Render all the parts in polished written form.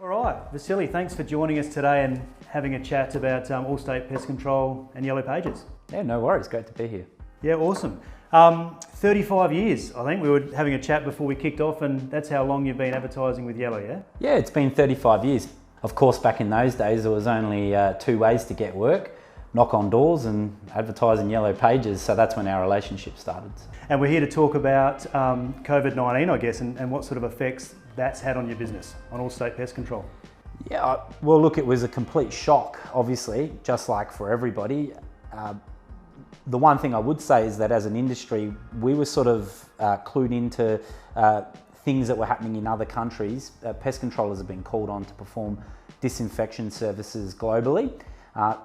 All right, Vasily, thanks for joining us today and having a chat about Allstate Pest Control and Yellow Pages. Yeah, no worries. Great to be here. Yeah, awesome. 35 years, I think. We were having a chat before we kicked off, and that's how long you've been advertising with Yellow, yeah? Yeah, it's been 35 years. Of course, back in those days, there was only two ways to get work: knock on doors and advertise in Yellow Pages. So that's when our relationship started. And we're here to talk about COVID-19, I guess, and what sort of effects that's had on your business, on Allstate Pest Control. Yeah, well, look, it was a complete shock, obviously, just like for everybody. The one thing I would say is that as an industry, we were sort of clued into things that were happening in other countries. Pest controllers have been called on to perform disinfection services globally.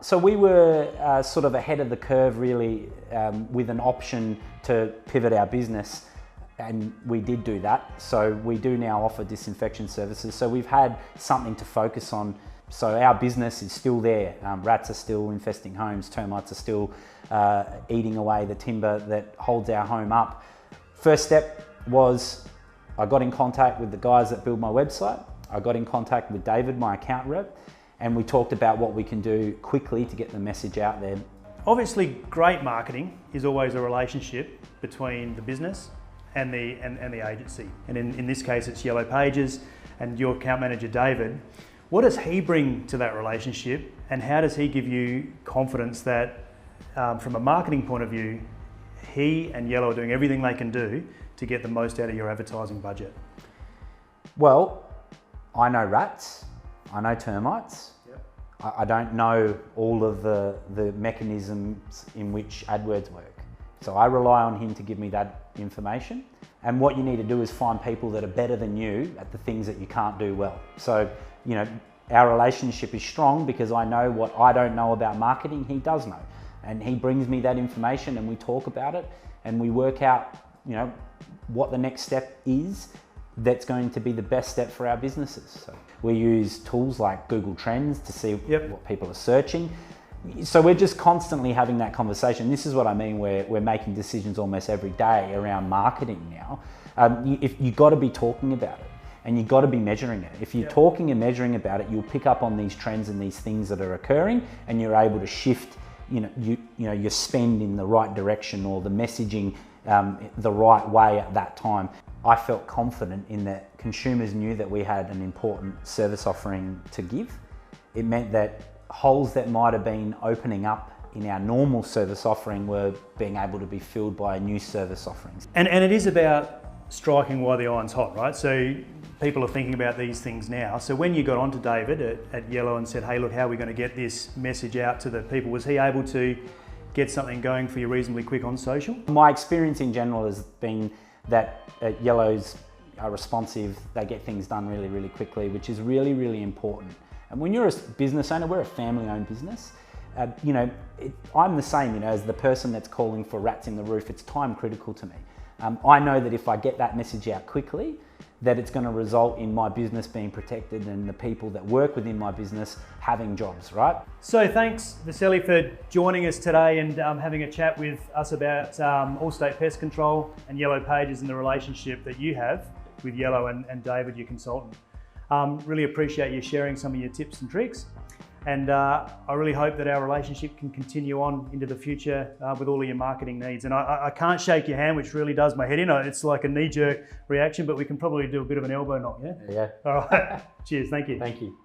So we were sort of ahead of the curve, really, with an option to pivot our business, and we did do that. So we do now offer disinfection services. So we've had something to focus on. So our business is still there. Rats are still infesting homes, termites are still eating away the timber that holds our home up. First step was I got in contact with the guys that build my website. I got in contact with David, my account rep, and we talked about what we can do quickly to get the message out there. Obviously, great marketing is always a relationship between the business and the agency. And in this case, it's Yellow Pages and your account manager, David. What does he bring to that relationship, and how does he give you confidence that from a marketing point of view, he and Yellow are doing everything they can do to get the most out of your advertising budget? Well, I know rats, I know termites. Yep. I don't know all of the mechanisms in which AdWords work. So I rely on him to give me that information. And what you need to do is find people that are better than you at the things that you can't do well. So, you know, our relationship is strong because I know what I don't know about marketing, he does know. And he brings me that information and we talk about it and we work out, you know, what the next step is that's going to be the best step for our businesses. So we use tools like Google Trends to see what people are searching. So we're just constantly having that conversation. This is what I mean, we're making decisions almost every day around marketing now. You've got to be talking about it and you've got to be measuring it. If you're talking and measuring about it, you'll pick up on these trends and these things that are occurring, and you're able to shift your spend in the right direction or the messaging the right way at that time. I felt confident in that consumers knew that we had an important service offering to give. It meant that holes that might have been opening up in our normal service offering were being able to be filled by new service offerings. And it is about striking while the iron's hot, right? So people are thinking about these things now. So when you got onto David at Yellow and said, hey, look, how are we going to get this message out to the people? Was he able to get something going for you reasonably quick on social? My experience in general has been that Yellows are responsive, they get things done really, really quickly, which is really, really important. And when you're a business owner, we're a family-owned business. I'm the same, as the person that's calling for rats in the roof. It's time critical to me. I know that if I get that message out quickly, that it's going to result in my business being protected and the people that work within my business having jobs, right? So thanks, Vasily, for joining us today and having a chat with us about Allstate Pest Control and Yellow Pages and the relationship that you have with Yellow and David, your consultant. Really appreciate you sharing some of your tips and tricks. And I really hope that our relationship can continue on into the future with all of your marketing needs. And I can't shake your hand, which really does my head in. It's like a knee-jerk reaction, but we can probably do a bit of an elbow knock, yeah? Yeah. All right. Cheers. Thank you. Thank you.